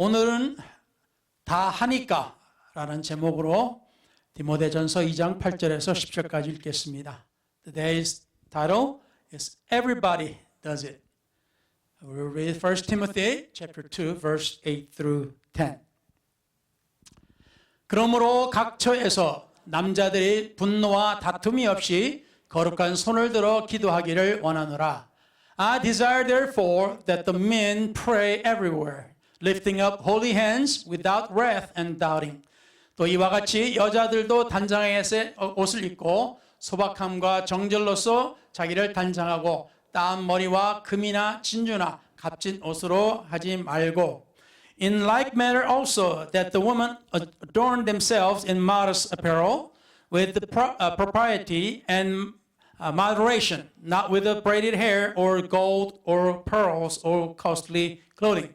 오늘은 다 하니까 라는 제목으로 디모데전서 2장 8절에서 10절까지 읽겠습니다. Today's title is Everybody Does It. We'll read 1 Timothy chapter 2 verse 8 through 10. 그러므로 각 처에서 남자들이 분노와 다툼이 없이 거룩한 손을 들어 기도하기를 원하노라. I desire therefore that the men pray everywhere, lifting up holy hands without wrath and doubting. 또 이와 같이 여자들도 단장의 옷을 입고 소박함과 정절로서 자기를 단장하고 따은 머리와 금이나 진주나 값진 옷으로 하지 말고 In like manner also that the women adorn themselves in modest apparel with the propriety and moderation, not with the braided hair or gold or pearls or costly clothing.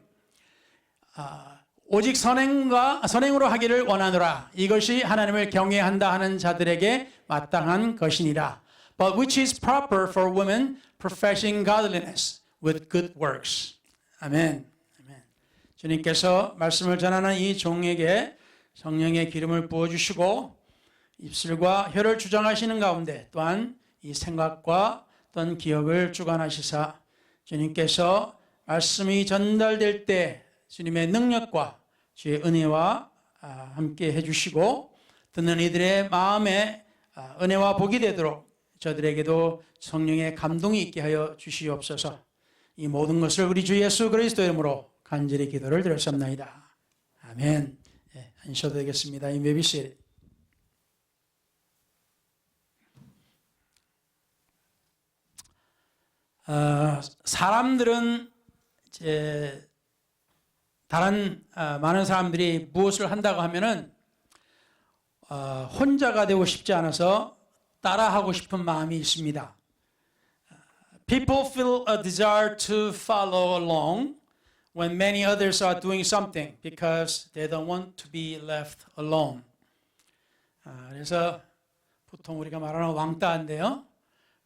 오직 선행으로 하기를 원하노라. 이것이 하나님을 경외한다 하는 자들에게 마땅한 것이니라. But which is proper for women professing godliness with good works. 아멘. 주님께서 말씀을 전하는 이 종에게 성령의 기름을 부어주시고 입술과 혀를 주장하시는 가운데 또한 이 생각과 어떤 기억을 주관하시사 주님께서 말씀이 전달될 때 주님의 능력과 주의 은혜와 함께 해주시고 듣는 이들의 마음에 은혜와 복이 되도록 저들에게도 성령의 감동이 있게 하여 주시옵소서. 이 모든 것을 우리 주 예수 그리스도 이름으로 간절히 기도를 드렸습니다. 아멘. 앉으셔도 되겠습니다. You may be seated. 사람들은 이제 다른 많은 사람들이 무엇을 한다고 하면은 혼자가 되고 싶지 않아서 따라하고 싶은 마음이 있습니다. People feel a desire to follow along when many others are doing something because they don't want to be left alone. 그래서 보통 우리가 말하는 왕따인데요.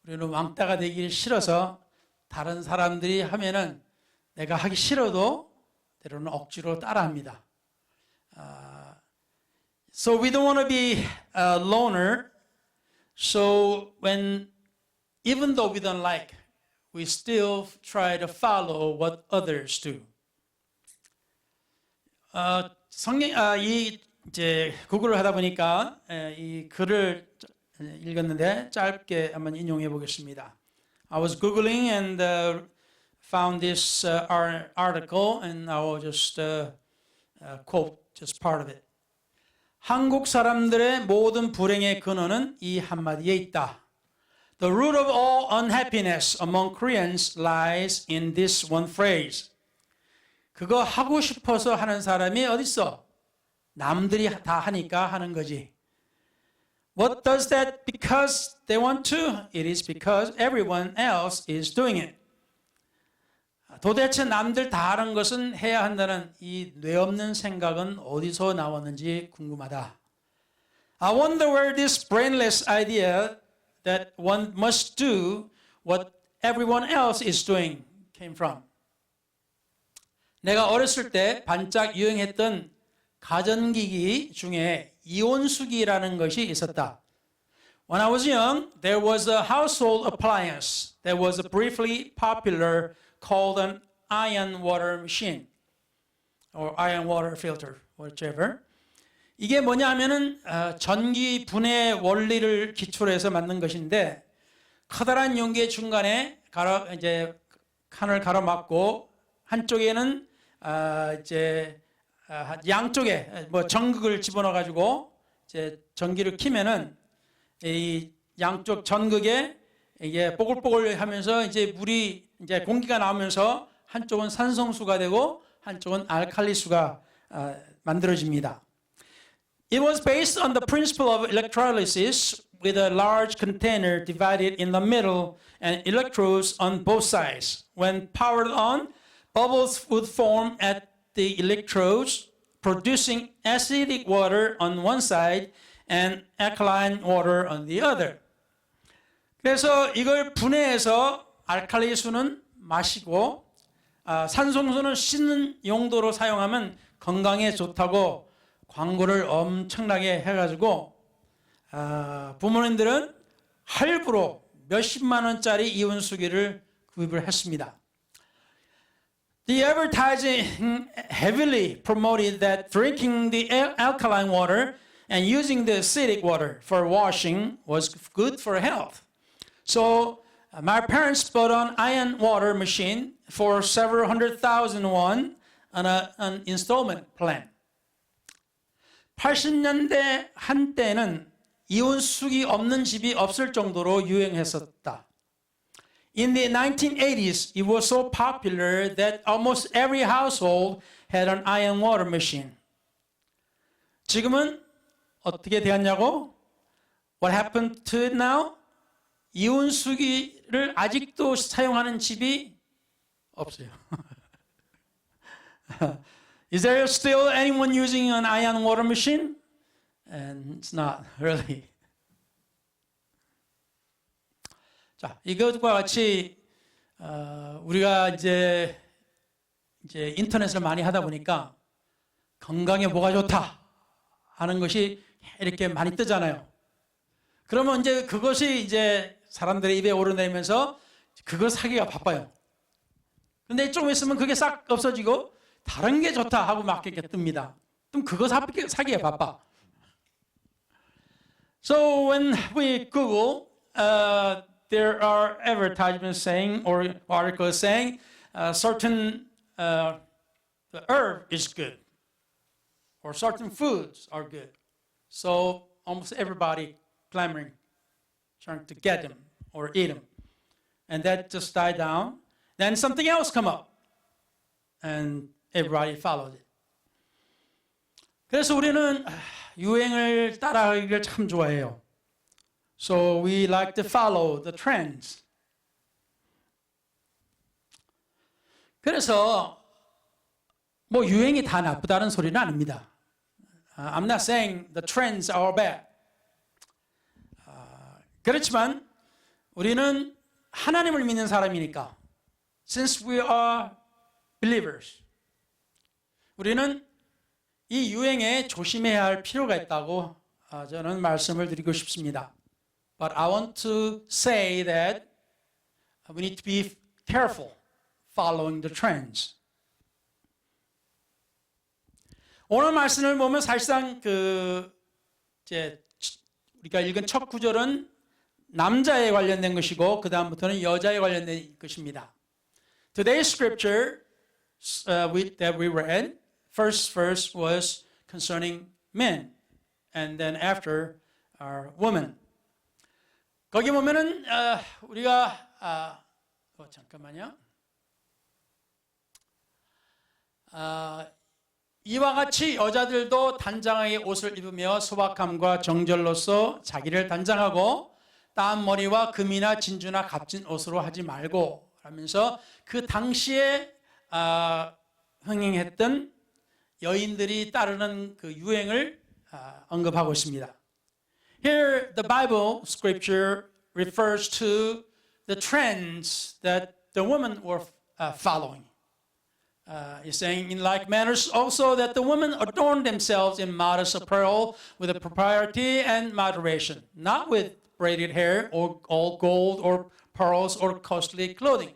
우리는 왕따가 되기 싫어서 다른 사람들이 하면은 내가 하기 싫어도 때로는 억지로 따라합니다. So we don't want to be a loner. So even though we don't like, we still try to follow what others do. 이제 구글을 하다 보니까 이 글을 읽었는데 짧게 한번 인용해 보겠습니다. I was googling and found this article and I will just quote just part of it. 한국 사람들의 모든 불행의 근원은 이 한마디에 있다. The root of all unhappiness among Koreans lies in this one phrase. 그거 하고 싶어서 하는 사람이 어딨어? 남들이 다 하니까 하는 거지. What does that because they want to? It is because everyone else is doing it. 도대체 남들 다 하는 것은 해야 한다는 이 뇌 없는 생각은 어디서 나왔는지 궁금하다. I wonder where this brainless idea that one must do what everyone else is doing came from. 내가 어렸을 때 반짝 유행했던 가전기기 중에 이온수기라는 것이 있었다. When I was young, there was a household appliance that was briefly popular called an iron water machine or iron water filter, whichever. 이게 뭐냐 하면은 전기 분해 원리를 기초로 해서 만든 것인데 커다란 용기의 중간에 이제 칸을 가로막고 한쪽에는 이제 양쪽에 뭐 전극을 집어넣어 가지고 이제 전기를 키면은 이 양쪽 전극에 이게 뽀글뽀글 하면서 이제 물이 이제 공기가 나오면서 한쪽은 산성수가 되고 한쪽은 알칼리수가 만들어집니다. It was based on the principle of electrolysis with a large container divided in the middle and electrodes on both sides. When powered on, bubbles would form at the electrodes, producing acidic water on one side and alkaline water on the other. 그래서 이걸 분해해서 알칼리수는 마시고 산성수는 씻는 용도로 사용하면 건강에 좋다고 광고를 엄청나게 해가지고 부모님들은 할부로 몇십만 원짜리 이온수기를 구입을 했습니다. The advertising heavily promoted that drinking the alkaline water and using the acidic water for washing was good for health. So my parents bought an iron water machine for several hundred thousand won on an installment plan. 80년대 한때는 이온수기 없는 집이 없을 정도로 유행했었다. In the 1980s, it was so popular that almost every household had an iron water machine. 지금은 어떻게 되었냐고? What happened to it now? 이온수기를 아직도 사용하는 집이 없어요. Is there still anyone using an iron water machine? And it's not really. 자, 이것과 같이 우리가 이제 인터넷을 많이 하다 보니까 건강에 뭐가 좋다 하는 것이 이렇게 많이 뜨잖아요. 그러면 이제 그것이 이제 사람들의 입에 오르내리면서 그걸 사기가 바빠요. 근데 조금 있으면 그게 싹 없어지고 다른 게 좋다 하고 막 이렇게 뜹니다. 그럼 그거 사기가 바빠. So when we Google, there are advertisements saying or articles saying certain the herb is good or certain foods are good. So almost everybody clamoring, trying to get them or eat them. And that just died down. Then something else come up and everybody followed it. 그래서 우리는 유행을 따라가기를 참 좋아해요. So we like to follow the trends. 그래서 뭐 유행이 다 나쁘다는 소리는 아닙니다. I'm not saying the trends are bad. 그렇지만 우리는 하나님을 믿는 사람이니까 since we are believers 우리는 이 유행에 조심해야 할 필요가 있다고 저는 말씀을 드리고 싶습니다. But I want to say that we need to be careful following the trends. 오늘 말씀을 보면 사실상 우리가 읽은 첫 구절은 남자에 관련된 것이고 그 다음부터는 여자에 관련된 것입니다. Today's scripture that we read, first verse was concerning men, and then after are women. 거기 보면은 우리가 잠깐만요. 이와 같이 여자들도 단장하게 옷을 입으며 소박함과 정절로서 자기를 단장하고 따은 머리와 금이나 진주나 값진 옷으로 하지 말고 하면서 그 당시에 흥행했던 여인들이 따르는 그 유행을 언급하고 있습니다. Here the Bible scripture refers to the trends that the women were following. He's saying in like manners also that the women adorn themselves in modest apparel with a propriety and moderation, not with braided hair or all gold or pearls or costly clothing.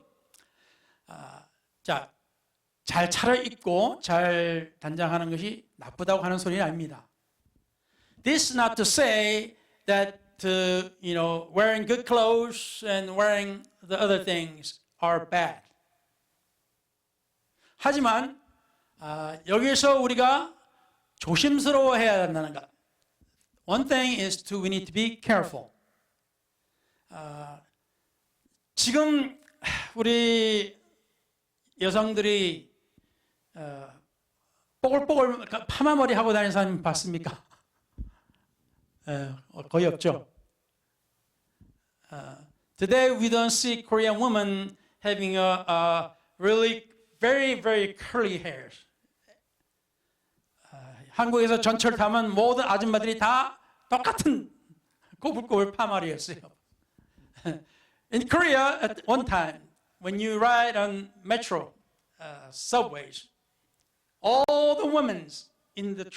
자, 잘 차려입고 잘 단장하는 것이 나쁘다고 하는 소리는 아닙니다. This is not to say that wearing good clothes and wearing the other things are bad. 하지만 여기서 우리가 조심스러워해야 한다는 것. One thing is we need to be careful. 지금 우리 여성들이 뽀글뽀글 파마머리 하고 다니는 사람 봤습니까? 거의 없죠. Today we don't see Korean women having a really very, very curly hairs. 한국에서 전철 타면 모든 아줌마들이 다 똑같은 꼬불꼬불 파마리였어요. In Korea, at one time, when you ride on metro subways, all the women in the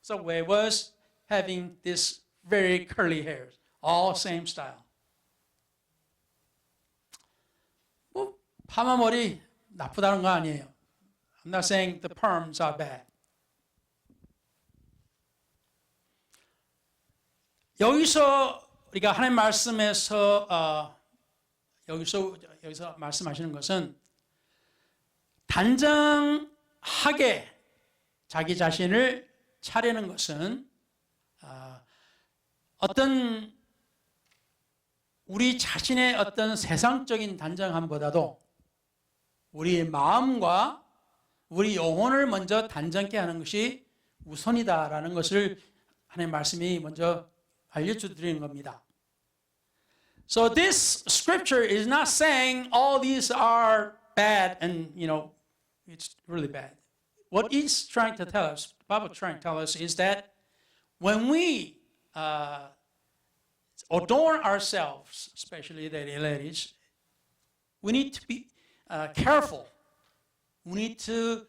subway was having this very curly hair, all same style. 뭐 파마 머리 나쁘다는 거 아니에요. I'm not saying the perms are bad. 여기서 우리가 하나님 말씀에서 여기서 말씀하시는 것은 단정하게 자기 자신을 차리는 것은 어떤 우리 자신의 어떤 세상적인 단정함보다도 우리 마음과 우리 영혼을 먼저 단정케 하는 것이 우선이다라는 것을 하나님의 말씀이 먼저 알려주드리는 겁니다. So this scripture is not saying all these are bad and it's really bad. What it's trying to tell us, the Bible is trying to tell us, is that when we adorn ourselves, especially the ladies, we need to be careful. We need to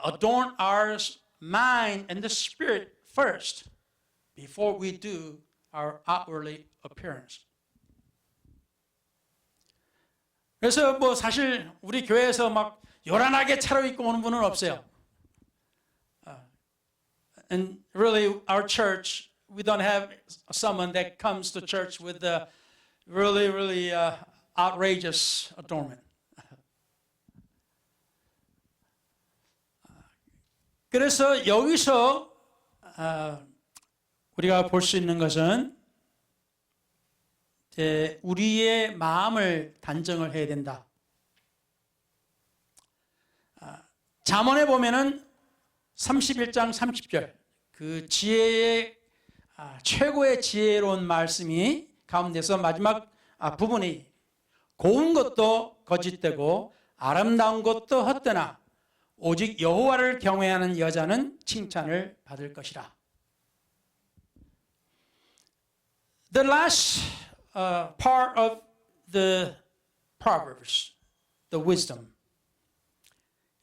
adorn our mind and the spirit first before we do our outwardly appearance. 그래서 뭐 사실 우리 교회에서 막 요란하게 차려입고 오는 분은 없어요. And really, our church, we don't have someone that comes to church with the really outrageous adornment. 그래서 여기서 우리가 볼 수 있는 것은 우리의 마음을 단정을 해야 된다. 잠언에 보면은 31장 30절 그 지혜의 최고의 지혜로운 말씀이 가운데서 마지막 부분이 고운 것도 거짓되고 아름다운 것도 헛되나 오직 여호와를 경외하는 여자는 칭찬을 받을 것이라. The last part of the Proverbs, the wisdom,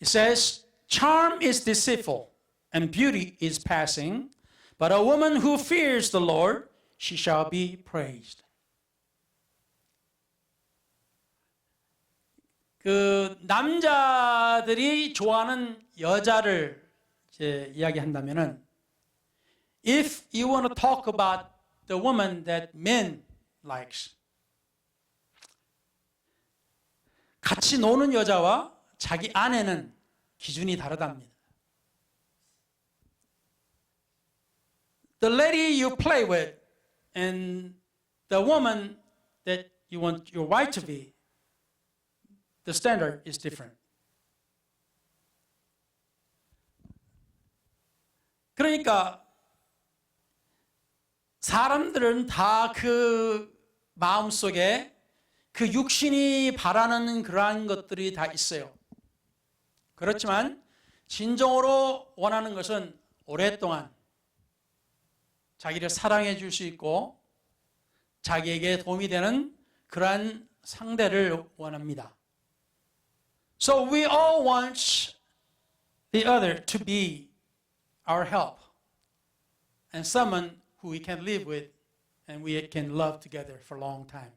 it says, charm is deceitful and beauty is passing, but a woman who fears the Lord, she shall be praised. 그 남자들이 좋아하는 여자를 이제 이야기한다면은, if you want to talk about the woman that men likes, 같이 노는 여자와 자기 아내는 기준이 다르답니다. The lady you play with and the woman that you want your wife to be, the standard is different. 그러니까 사람들은 다 그 마음속에 그 육신이 바라는 그러한 것들이 다 있어요. 그렇지만 진정으로 원하는 것은 오랫동안 자기를 사랑해 줄 수 있고 자기에게 도움이 되는 그러한 상대를 원합니다. So we all want the other to be our help and someone who we can live with and we can love together for a long time.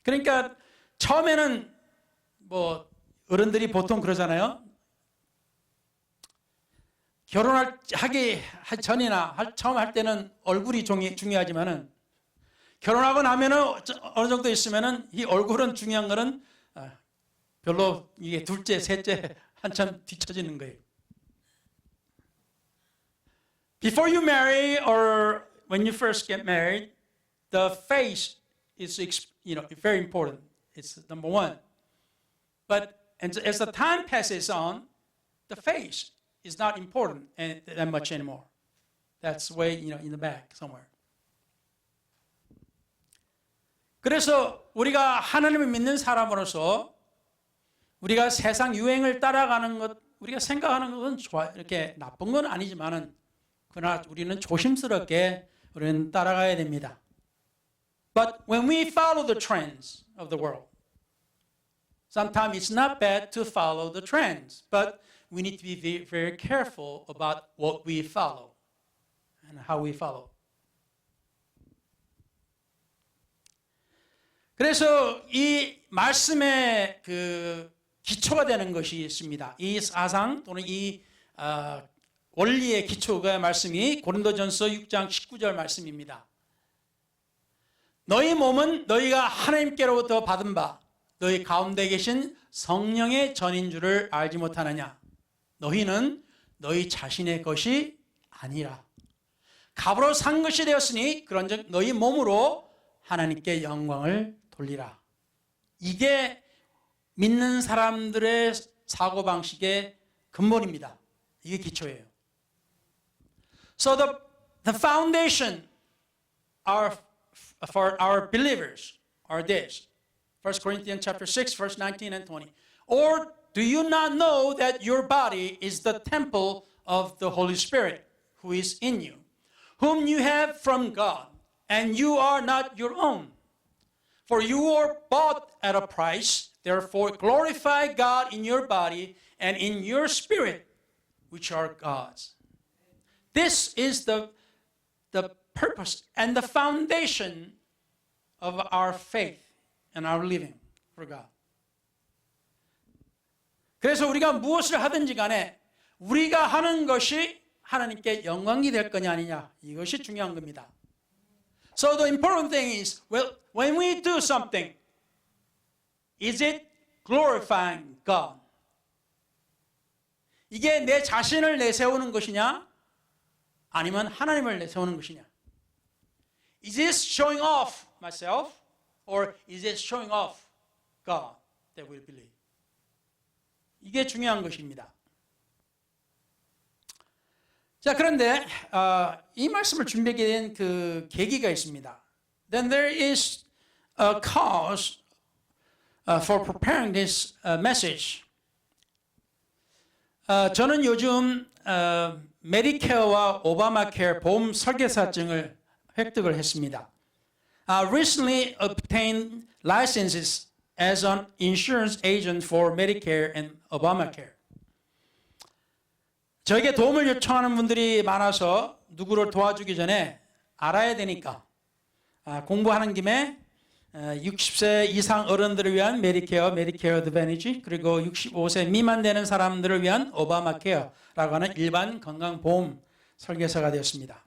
그러니까 처음에는 뭐 어른들이 보통 그러잖아요. 결혼하기 전이나 처음 할 때는 얼굴이 중요하지만은 결혼하고 나면은 어느 정도 있으면은 이 얼굴은 중요한 거는 별로 이게 둘째, 셋째 한참 뒤처지는 거예요. Before you marry or when you first get married, the face is very important. It's number one. But as the time passes on, the face is not important that much anymore. That's way in the back somewhere. 그래서 우리가 하나님을 믿는 사람으로서 우리가 세상 유행을 따라가는 것, 우리가 생각하는 것은 이렇게 나쁜 건 아니지만은 그러나 우리는 조심스럽게 우리는 따라가야 됩니다. But when we follow the trends of the world, Sometimes it's not bad to follow the trends, but we need to be very, very careful about what we follow and how we follow. 그래서 이 말씀의 그 기초가 되는 것이 있습니다. 이 사상 또는 이 원리의 기초가 말씀이 고린도전서 6장 19절 말씀입니다. 너희 몸은 너희가 하나님께로부터 받은 바 너희 가운데 계신 성령의 전인 줄을 알지 못하느냐. 너희는 너희 자신의 것이 아니라 값으로 산 것이 되었으니 그런즉 너희 몸으로 하나님께 영광을 돌리라. 이게 믿는 사람들의 사고방식의 근본입니다. 이게 기초예요. So the foundation for our believers are this. 1 Corinthians chapter 6, verse 19 and 20. Or do you not know that your body is the temple of the Holy Spirit who is in you, whom you have from God, and you are not your own? For you are bought at a price, therefore glorify God in your body and in your spirit, which are God's. This is the purpose and the foundation of our faith and our living for God. 그래서 우리가 무엇을 하든지 간에 우리가 하는 것이 하나님께 영광이 될 거냐 아니냐, 이것이 중요한 겁니다. So the important thing is, well, when we do something, is it glorifying God? 이게 내 자신을 내세우는 것이냐, 아니면 하나님을 내세우는 것이냐? Is this showing off myself, or is it showing off God that we believe? 이게 중요한 것입니다. 자, 그런데 이 말씀을 준비하게 된 그 계기가 있습니다. Then there is a cause for preparing this message. 저는 요즘 메디케어와 오바마케어 보험 설계사증을 획득을 했습니다. Recently obtained licenses as an insurance agent for Medicare and Obamacare. 저에게 도움을 요청하는 분들이 많아서 누구를 도와주기 전에 알아야 되니까 공부하는 김에 60세 이상 어른들을 위한 메디케어, 메디케어 어드밴티지, 그리고 65세 미만 되는 사람들을 위한 오바마케어라고 하는 일반 건강보험 설계사가 되었습니다.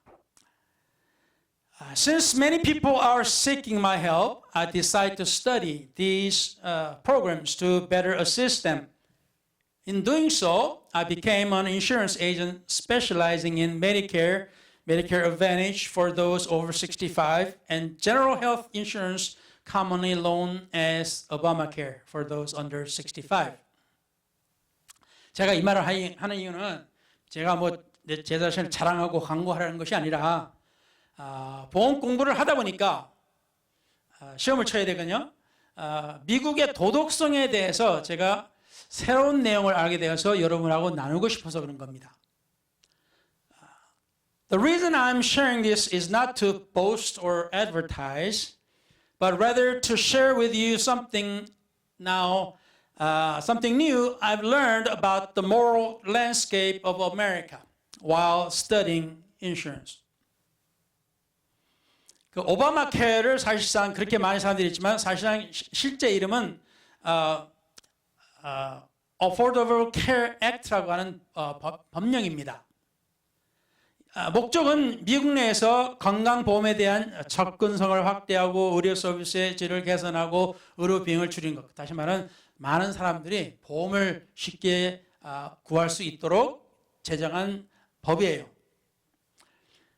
Since many people are seeking my help, I decided to study these programs to better assist them. In doing so, I became an insurance agent specializing in Medicare, Medicare Advantage for those over 65, and general health insurance, commonly known as Obamacare for those under 65. 제가 이 말을 하는 이유는 제가 제 자신을 자랑하고 광고하라는 것이 아니라 보험 공부를 하다 보니까 시험을 쳐야 되거든요. 미국의 도덕성에 대해서 제가 새로운 내용을 알게 되어서 여러분하고 나누고 싶어서 그런 겁니다. The reason I'm sharing this is not to boast or advertise, but rather to share with you something now, something new I've learned about the moral landscape of America while studying insurance. 그 오바마케어를 사실상 그렇게 많은 사람들이 있지만 사실상 실제 이름은 Affordable Care Act라고 하는 법령입니다. 목적은 미국 내에서 건강보험에 대한 접근성을 확대하고 의료 서비스의 질을 개선하고 의료 비용을 줄이는 것. 다시 말하면 많은 사람들이 보험을 쉽게 구할 수 있도록 제정한 법이에요.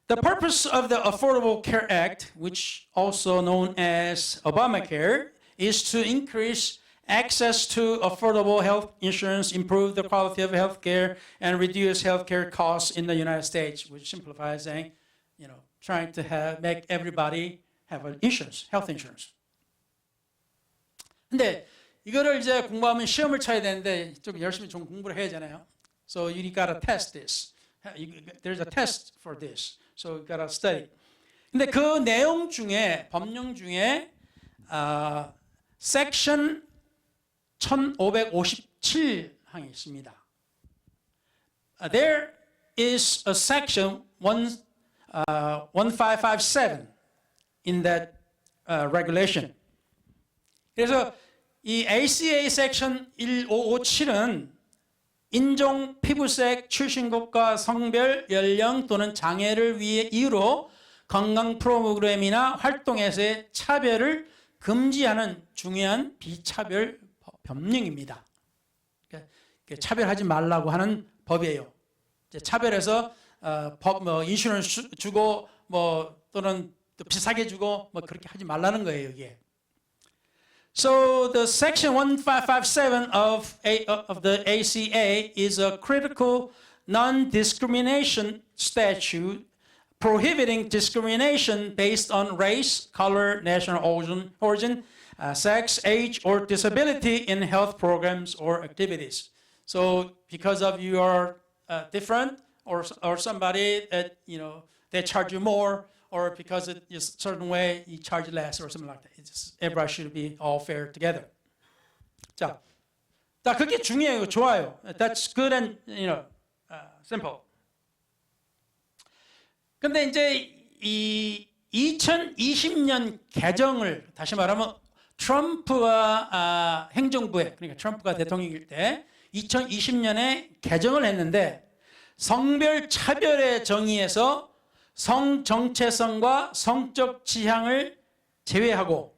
The purpose of the Affordable Care Act, which also known as Obamacare, is to increase access to affordable health insurance, improve the quality of health care, and reduce health care costs in the United States, which simplifies saying, trying to make everybody have an insurance, health insurance. 근데 이거를 이제 공부하면 시험을 쳐야 되는데 좀 열심히 좀 공부를 해야 되잖아요. So you gotta test this. There's a test for this. So you gotta study. 근데 그 내용 중에 법령 중에 section 1557항이 있습니다. There is a section 1557 in that regulation. 그래서 이 ACA section 1557은 인종, 피부색, 출신국가, 성별, 연령 또는 장애를 위해 이유로 건강 프로그램이나 활동에서의 차별을 금지하는 중요한 비차별 법령입니다. 차별하지 말라고 하는 법이에요. 차별해서 인슈런스 주고 또는 또 비싸게 주고 그렇게 하지 말라는 거예요, 이게. So the section 1557 of the ACA is a critical non-discrimination statute prohibiting discrimination based on race, color, national origin, sex, age, or disability in health programs or activities. So because of you are different, or somebody that they charge you more, or because it is a certain way you charge less, or something like that. Everybody should be all fair together. 자, 그게 중요해요, 좋아요. That's good and simple. 근데 이제 이 2020년 개정을 다시 말하면 트럼프가 행정부에, 그러니까 트럼프가 대통령일 때 2020년에 개정을 했는데 성별 차별의 정의에서 성 정체성과 성적 지향을 제외하고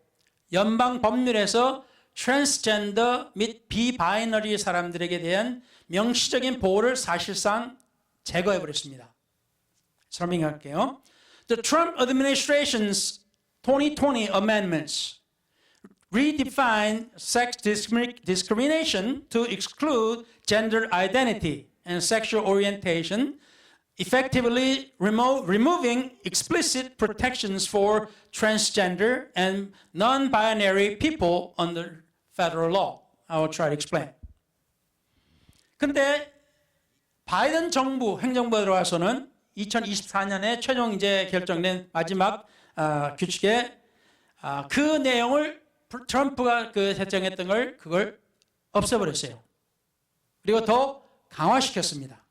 연방 법률에서 트랜스젠더 및 비바이너리 사람들에게 대한 명시적인 보호를 사실상 제거해 버렸습니다. 설명할게요. The Trump administration's 2020 amendments redefine sex discrimination to exclude gender identity and sexual orientation, effectively removing explicit protections for transgender and non-binary people under federal law. I will try to explain. 근데 바이든 정부 행정부에 들어와서는 2024년에 최종 이제 결정된 마지막 규칙에 그 내용을 트럼프가 설정했던 그걸 없애버렸어요. 그리고 더 강화시켰습니다.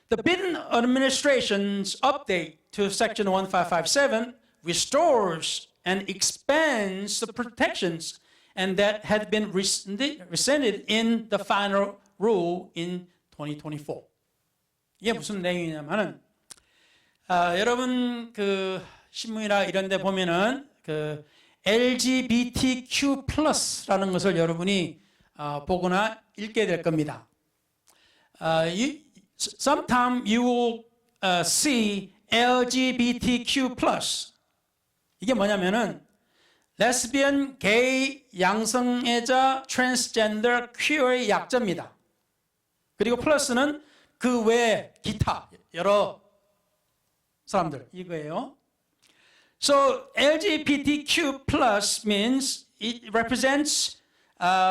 The Biden administration's update to Section 1557 restores and expands the protections and that had been rescinded in the final rule in 2024. 이게 무슨 내용이냐면은 여러분 그 신문이나 이런 데 보면은 그 LGBTQ+라는 것을 여러분이 보거나 읽게 될 겁니다. Sometimes you will see LGBTQ+. 이게 뭐냐면은 레스비언, 게이, 양성애자, 트랜스젠더, 퀴어의 약자입니다. 그리고 플러스는 그 외에 기타 여러 사람들 이거예요. So LGBTQ+ means it represents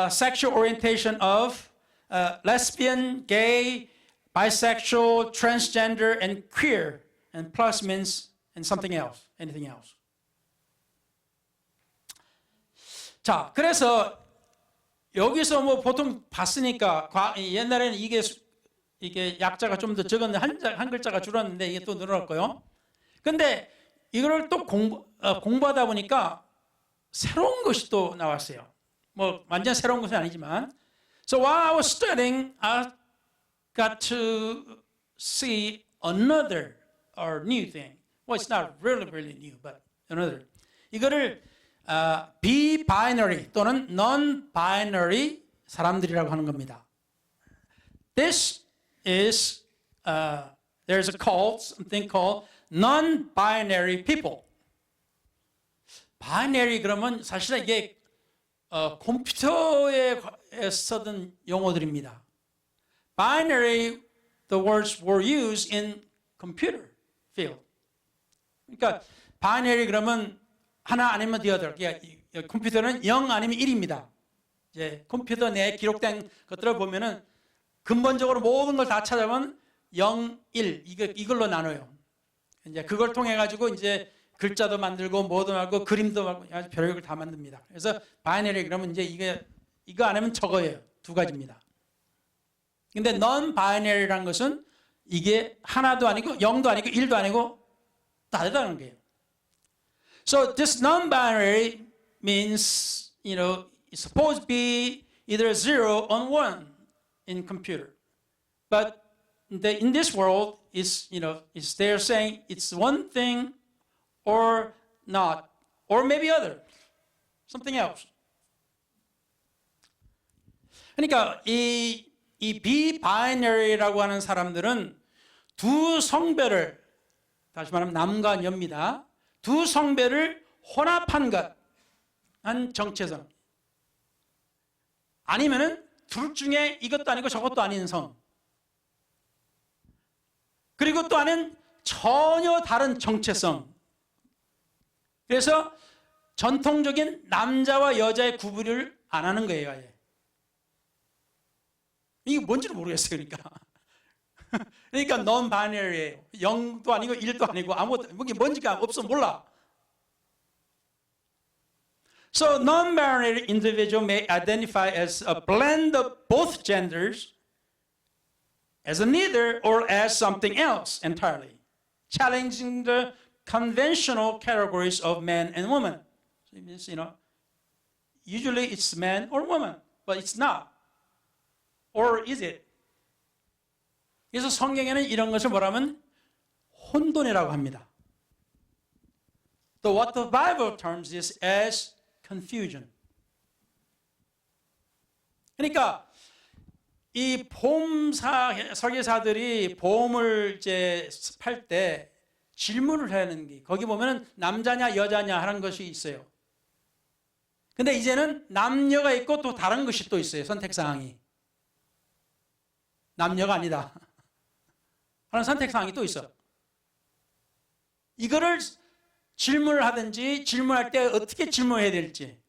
sexual orientation of lesbian, gay, bisexual, transgender, and queer. And plus means and something else, anything else. 자, 그래서 여기서 뭐 보통 봤으니까 옛날에는 이게 약자가 좀 더 적었는데 한 글자가 줄었는데 이게 또 늘어났고요. 근데 이거를 또 공부하다 보니까 새로운 것이 또 나왔어요. 뭐 완전 새로운 것은 아니지만. So while I was studying, I got to see another or new thing. Well, it's not really new, but another. 이거를 B-binary 또는 non-binary 사람들이라고 하는 겁니다. This is there's something called non-binary people. binary 그러면 사실은 이게 컴퓨터에 쓰던 용어들입니다. Binary, the words were used in computer field. 그러니까 binary 그러면 하나 아니면 the other. 그러니까 컴퓨터는 0 아니면 1입니다. 이제 컴퓨터 내에 기록된 것들을 보면은 근본적으로 모든 걸 다 찾아보면 0, 1 이걸로 나눠요. 이제 그걸 통해 가지고 이제 글자도 만들고 뭐도 하고 그림도 하고 아주 별의별 다 만듭니다. 그래서 바이너리 그러면 이제 이게 이거 아니면 저거예요. 두 가지입니다. 근데 non-binary라는 것은 이게 하나도 아니고 0도 아니고 1도 아니고 다르다는 거예요. So this non-binary means, it's supposed to be either 0 or 1 in computer. But in this world, they're saying it's one thing or not, or maybe other, something else. 그러니까 이 비바이너리라고 하는 사람들은 두 성별을, 다시 말하면 남과 여입니다. 두 성별을 혼합한 것한 정체성. 아니면은 둘 중에 이것도 아니고 저것도 아닌 성. 그리고 또 하나는 전혀 다른 정체성. 그래서 전통적인 남자와 여자의 구분을 안 하는 거예요, 아예. 이게 뭔지를 모르겠어요, 그러니까. 그러니까 non-binary예요. 0도 아니고 1도 아니고 아무것도, 뭔지가 없어, 몰라. So non-binary individual may identify as a blend of both genders, as a neither or as something else entirely, challenging the conventional categories of man and woman. So it means, usually it's man or woman, but it's not. Or is it? 그래서 성경에는 이런 것을 뭐라면 혼돈이라고 합니다. So what the Bible terms this as confusion. 그러니까 이 보험 설계사들이 보험을 이제 팔 때 질문을 하는 게, 거기 보면은 남자냐 여자냐 하는 것이 있어요. 근데 이제는 남녀가 있고 또 다른 것이 또 있어요. 선택 사항이. 남녀가 아니다 하는 선택 사항이 또 있어. 이거를 질문을 하든지, 질문할 때 어떻게 질문해야 될지,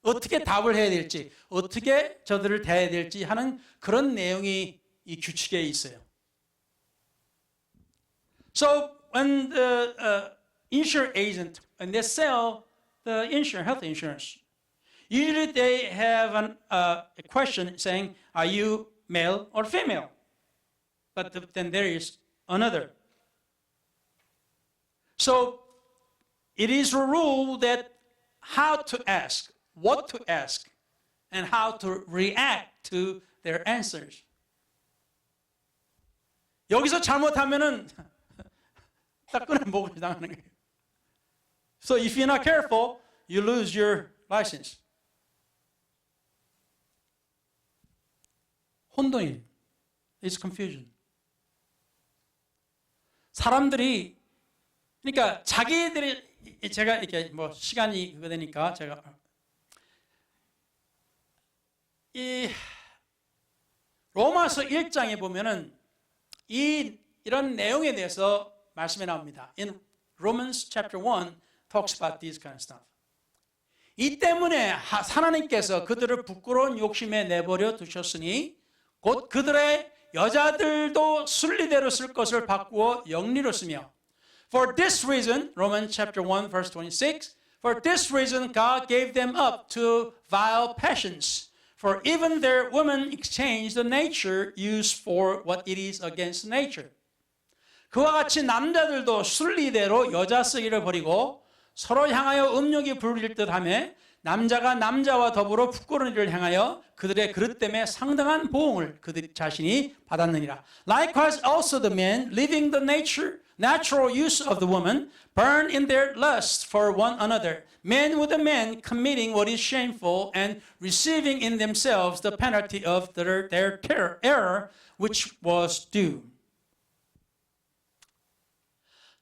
어떻게 답을 해야 될지, 어떻게 저들을 대해야 될지 하는 그런 내용이 이 규칙에 있어요. So when the insurance agent, when they sell the health insurance, usually they have a question saying, are you male or female? But then there is another. So it is a rule that how to ask, what to ask, and how to react to their answers. 여기서 잘못하면은 따끈한 목을 당하는 거예요. So if you're not careful, you lose your license. 혼돈이, it's confusion. 사람들이, 그러니까 자기들이, 제가 이렇게 뭐 시간이 그거 되니까 제가 이 로마서 1장에 보면은 이런 내용에 대해서 말씀이 나옵니다. In Romans chapter 1 talks about this kind of stuff. 이 때문에 하나님께서 그들을 부끄러운 욕심에 내버려 두셨으니 곧 그들의 여자들도 순리대로 쓸 것을 바꾸어 영리로 쓰며 For this reason, Romans chapter 1 verse 26, for this reason God gave them up to vile passions. For even their women exchanged the nature used for what it is against nature. 그와 같이 남자들도 순리대로 여자 쓰기를 버리고 서로 향하여 음욕이 불릴 듯하며 남자가 남자와 더불어 부끄러운 일을 향하여 그들의 그릇 때문에 상당한 보응을 그들 자신이 받았느니라. Likewise also the men, leaving the natural use of the woman, burn in their lust for one another, men with the men committing what is shameful and receiving in themselves the penalty of their error which was due.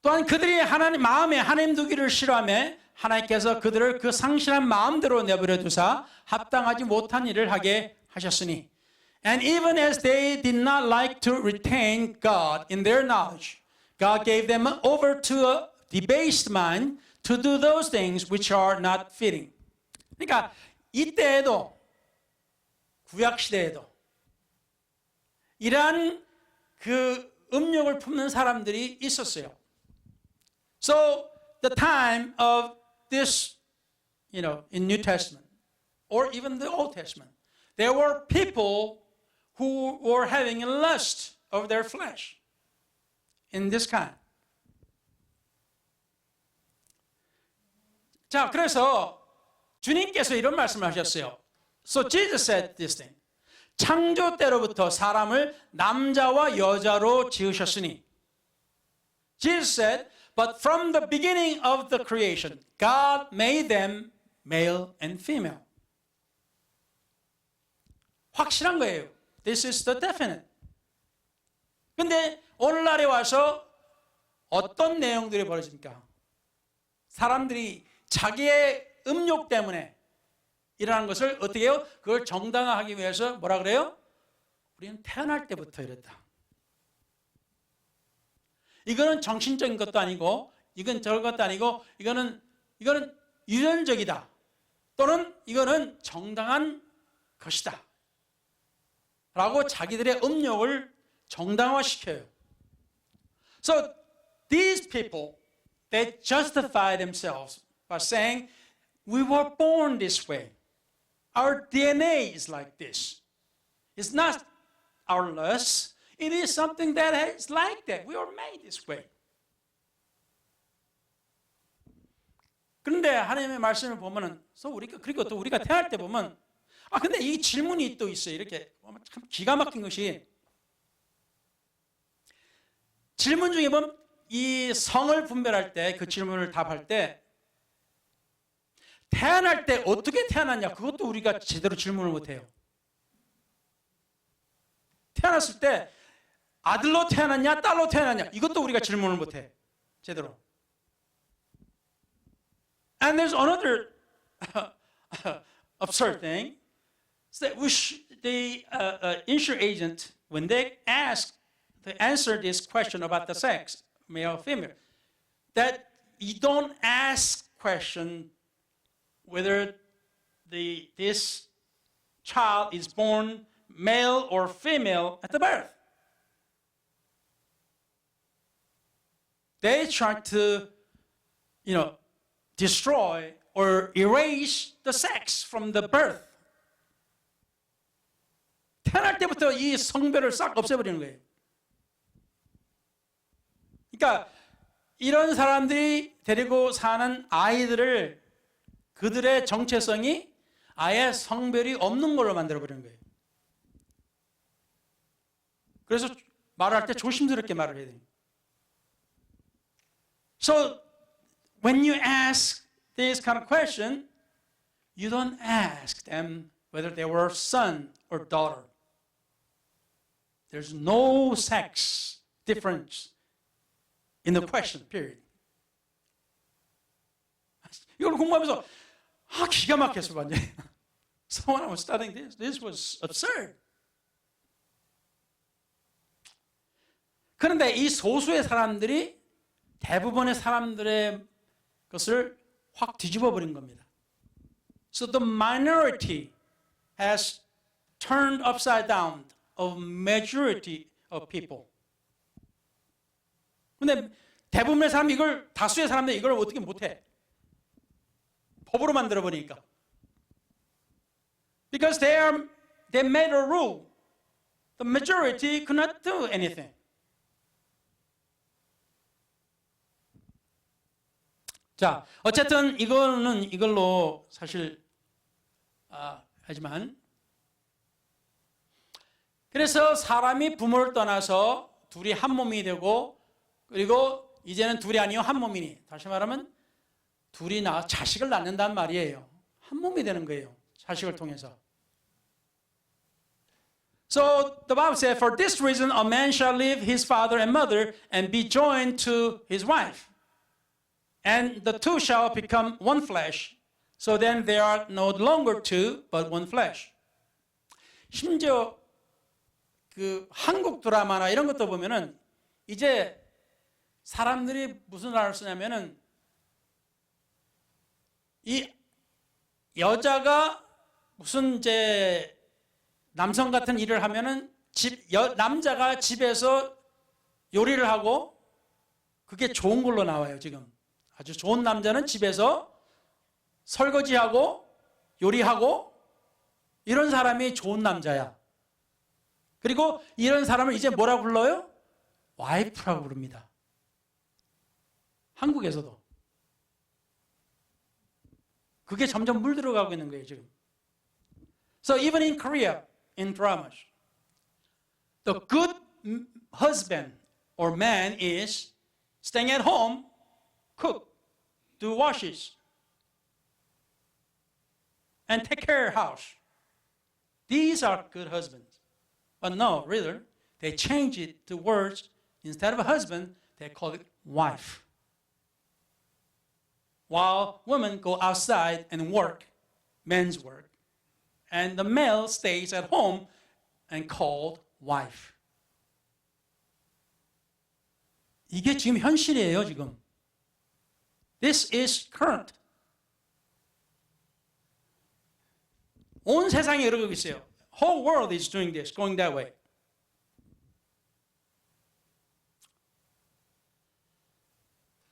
또한 그들이 마음에 하나님 두기를 싫어하며 하나님께서 그들을 그 상실한 마음대로 내버려 두사 합당하지 못한 일을 하게 하셨으니 And even as they did not like to retain God in their knowledge, God gave them over to a debased mind to do those things which are not fitting. 그러니까 이때에도 구약 시대에도 이러한 그 음욕을 품는 사람들이 있었어요. So the time of this, in New Testament, or even the Old Testament, there were people who were having a lust of their flesh in this kind. 자, 그래서 주님께서 이런 말씀을 하셨어요. So Jesus said this thing. 창조 때로부터 사람을 남자와 여자로 지으셨으니. Jesus said, but from the beginning of the creation, God made them male and female. 확실한 거예요. This is the definite. 근데 오늘날에 와서 어떤 내용들이 벌어집니까? 사람들이 자기의 음욕 때문에 일어나는 것을 어떻게 해요? 그걸 정당화하기 위해서 뭐라 그래요? 우리는 태어날 때부터 이랬다. 이거는 정신적인 것도 아니고 이건 저런 것도 아니고 이거는 유전적이다. 또는 이거는 정당한 것이다. 라고 자기들의 음욕을 정당화시켜요. So these people, they justify themselves by saying, we were born this way. Our DNA is like this. It's not our lust. It is something that is like that. We were made this way. 그런데 하나님의 말씀을 보면은, 그리고 또 우리가 태어날 때 보면, 근데 이 질문이 또 있어요. 이렇게 참 기가 막힌 것이 질문 중에 보면 이 성을 분별할 때 그 질문을 답할 때 태어날 때 어떻게 태어났냐 그것도 우리가 제대로 질문을 못해요. 태어났을 때 아들로 태어났냐 딸로 태어났냐 이것도 우리가 질문을 못해 제대로. And there's another absurd thing. So the insurance agent, when they answer this question about the sex, male or female, that you don't ask question whether this child is born male or female at the birth. They try to, destroy or erase the sex from the birth. 태어날 때부터 이 성별을 싹 없애버리는 거예요. 그러니까 이런 사람들이 데리고 사는 아이들을 그들의 정체성이 아예 성별이 없는 걸로 만들어버리는 거예요. 그래서 말할 때 조심스럽게 말을 해야 돼요. So when you ask this kind of question, you don't ask them whether they were son or daughter. There's no sex difference in the question, period. 이걸 공부하면서 기가 막혔어 완전히. So when I was studying this was absurd. 그런데 이 소수의 사람들이 대부분의 사람들의 것을 확 뒤집어 버린 겁니다. So the minority has turned upside down of majority of people. 근데 대부분의 사람이 다수의 사람들이 이걸 어떻게 못해? 법으로 만들어 버리니까. Because they made a rule. The majority could not do anything. 자, 어쨌든 이걸로 사실 하지만 그래서 사람이 부모를 떠나서 둘이 한 몸이 되고 그리고 이제는 둘이 아니요 한 몸이니 다시 말하면 둘이 자식을 낳는단 말이에요. 한 몸이 되는 거예요. 자식을 통해서. So the Bible says, for this reason a man shall leave his father and mother and be joined to his wife. And the two shall become one flesh. So then they are no longer two, but one flesh. 심지어 그 한국 드라마나 이런 것도 보면은 이제 사람들이 무슨 말을 쓰냐면은 이 여자가 무슨 이제 남성 같은 일을 하면은 남자가 집에서 요리를 하고 그게 좋은 걸로 나와요 지금. 아주 좋은 남자는 집에서 설거지하고 요리하고 이런 사람이 좋은 남자야. 그리고 이런 사람을 이제 뭐라고 불러요? 와이프라고 부릅니다. 한국에서도. 그게 점점 물들어가고 있는 거예요, 지금. So even in Korea, in dramas, the good husband or man is staying at home, cook, do washes, and take care of house. These are good husbands. But no, really, they change it to words. Instead of a husband, they call it wife. While women go outside and work, men's work, and the male stays at home and called wife. 이게 지금 현실이에요, 지금. This is current. 온 세상이 이러고 있어요. Whole world is doing this, going that way.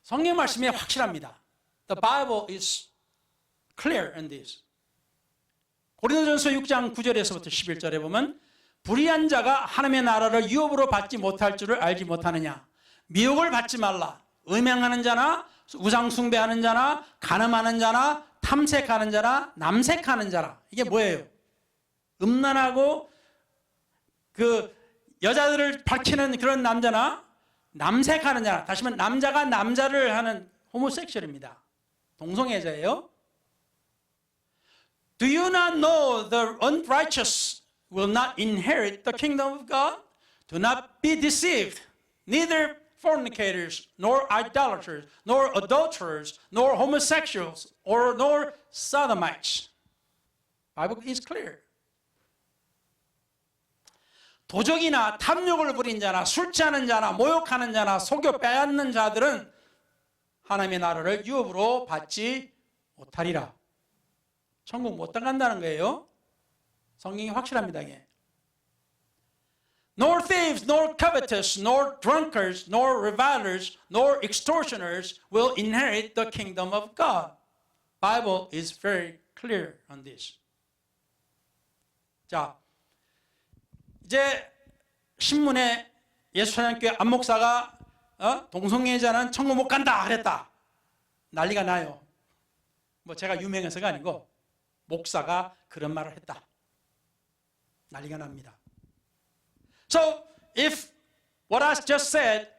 성경 말씀이 확실합니다. The Bible is clear in this. 고린도전서 6장 9절에서부터 11절에 보면 불의한 자가 하나님의 나라를 유업으로 받지 못할 줄을 알지 못하느냐. 미혹을 받지 말라. 음행하는 자나 우상 숭배하는 자나 간음하는 자나 탐색하는 자나 남색하는 자라. 이게 뭐예요? 음란하고 그 여자들을 밝히는 그런 남자나 남색하는 자나, 다시 말하면 남자가 남자를 하는 호모섹슈얼입니다. 동성애자예요. Do you not know the unrighteous will not inherit the kingdom of God? Do not be deceived. Neither fornicators, nor idolaters, nor adulterers, nor homosexuals, nor sodomites. Bible is clear. 도적이나 탐욕을 부린 자나 술 취하는 자나 모욕하는 자나 속여 빼앗는 자들은 하나님의 나라를 유업으로 받지 못하리라. 천국 못 들어간다는 거예요. 성경이 확실합니다. 이게. Nor thieves, nor covetous, nor drunkards, nor revilers, nor extortioners will inherit the kingdom of God. Bible is very clear on this. 자, 이제 신문에 예수찬양교회 안목사가 동성애자는 천국 못 간다 그랬다. 난리가 나요. 뭐 제가 유명해서가 아니고 목사가 그런 말을 했다. 난리가 납니다. So if what I just said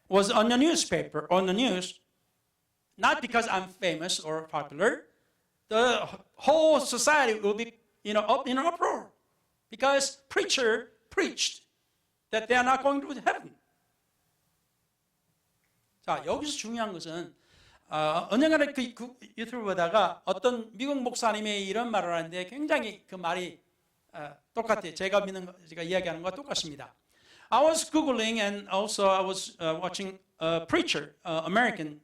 was on the newspaper, on the news, not because I'm famous or popular, the whole society will be, up in an uproar because preacher preached that they are not going to heaven. 자, 여기서 중요한 것은 언젠가는 그 유튜브 보다가 어떤 미국 목사님이 이런 말을 하는데 굉장히 그 말이 똑같아요. 제가 이야기하는 것과 똑같습니다. I was googling and also I was watching a preacher, American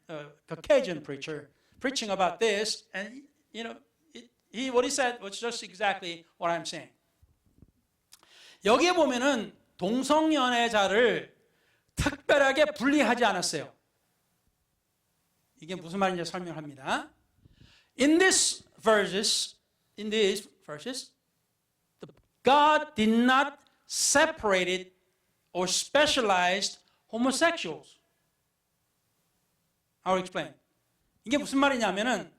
Caucasian preacher, preaching about this, and what he said was just exactly what I'm saying. 여기에 보면은 동성연애자를 특별하게 분리하지 않았어요. 이게 무슨 말인지 설명합니다. In these verses, God did not separate it or specialized homosexuals. I'll explain. 이게 무슨 말이냐면은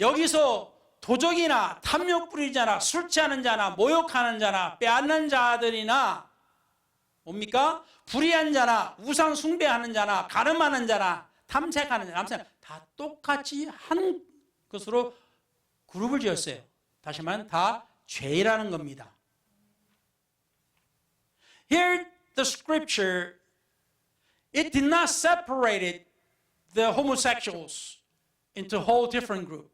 여기서 도적이나 탐욕 부리는 자나 술 취하는 자나 모욕하는 자나 빼앗는 자들이나 뭡니까? 불의한 자나 우상 숭배하는 자나 간음하는 자나 탐색하는 자나 다 똑같이 한 것으로 그룹을 지었어요. 다시 말하면 다 죄라는 겁니다. Here the scripture, it did not separate the homosexuals into a whole different group.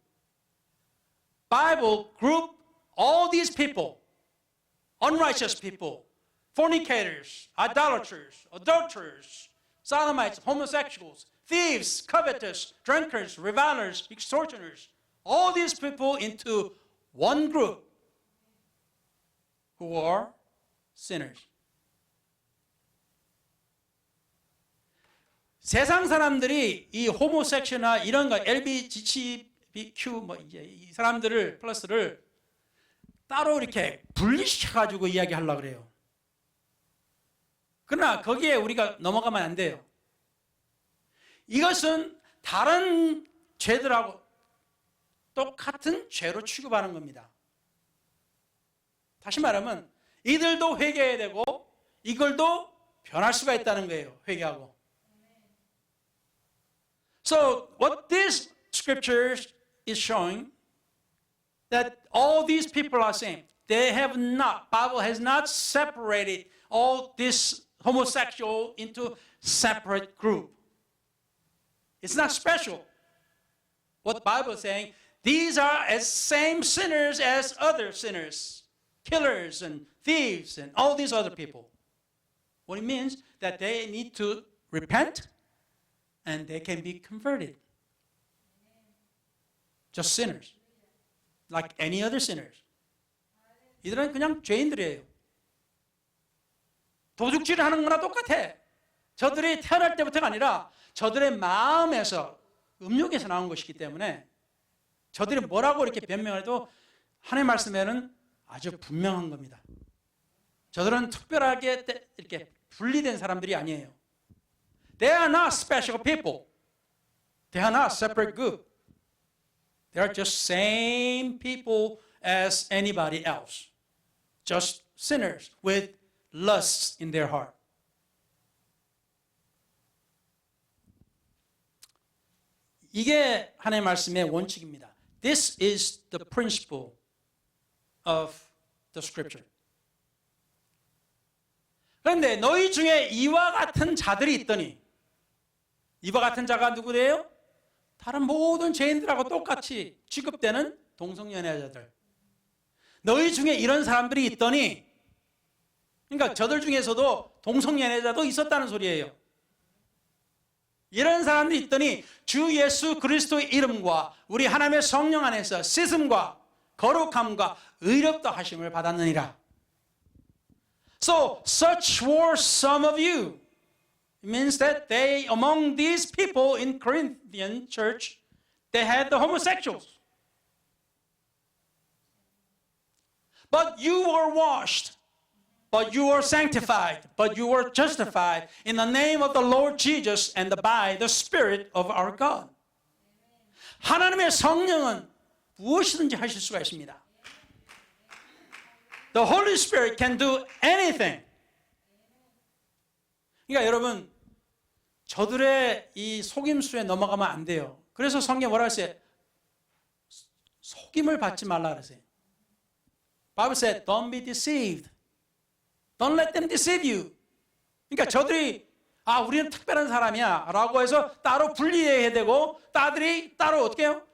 Bible grouped all these people, unrighteous people, fornicators, idolaters, adulterers, sodomites, homosexuals, thieves, covetous, drunkards, revilers, extortioners, all these people into one group who are sinners. 세상 사람들이 이 호모섹슈얼이나 이런 거 LGBTQ 이 사람들을 플러스를 따로 이렇게 분리시켜가지고 이야기하려고 그래요. 그러나 거기에 우리가 넘어가면 안 돼요. 이것은 다른 죄들하고 똑같은 죄로 취급하는 겁니다. 다시 말하면 이들도 회개해야 되고 이걸도 변할 수가 있다는 거예요. 회개하고. So what this scripture is showing that all these people are saying they have not, Bible has not separated all this homosexual into separate group. It's not special. What Bible is saying, these are as same sinners as other sinners, killers and thieves and all these other people. What it means that they need to repent and they can be converted. Just sinners. Like any other sinners. 이들은 그냥 죄인들이에요. 도둑질을 하는 거나 똑같아. 저들이 태어날 때부터가 아니라 저들의 마음에서 음욕에서 나온 것이기 때문에 저들이 뭐라고 이렇게 변명해도 하나님의 말씀에는 아주 분명한 겁니다. 저들은 특별하게 이렇게 분리된 사람들이 아니에요. They are not special people. They are not separate group. They are just same people as anybody else. Just sinners with lusts in their heart. 이게 하나님의 말씀의 원칙입니다. This is the principle of the scripture. 그런데 너희 중에 이와 같은 자들이 있더니 이와 같은 자가 누구래요? 다른 모든 죄인들하고 똑같이 취급되는 동성연애자들. 너희 중에 이런 사람들이 있더니 그러니까 저들 중에서도 동성연애자도 있었다는 소리예요. 이런 사람들이 있더니 주 예수 그리스도의 이름과 우리 하나님의 성령 안에서 씻음과 거룩함과 의롭다 하심을 받았느니라. So such were some of you. It means that they, among these people in Corinthian church, they had the homosexuals. But you were washed, but you were sanctified, but you were justified in the name of the Lord Jesus and by the Spirit of our God. 하나님의 성령은 무엇이든지 하실 수가 있습니다. The Holy Spirit can do anything. 그러니까 여러분, 저들의 이 속임수에 넘어가면 안 돼요. 그래서 성경에 뭐라고 했어요? 속임을 받지 말라 그랬어요. Bible said, don't be deceived. Don't let them deceive you. 그러니까 저들이 우리는 특별한 사람이야 라고 해서 따로 분리해야 되고 따들이 따로 어떻게 해요?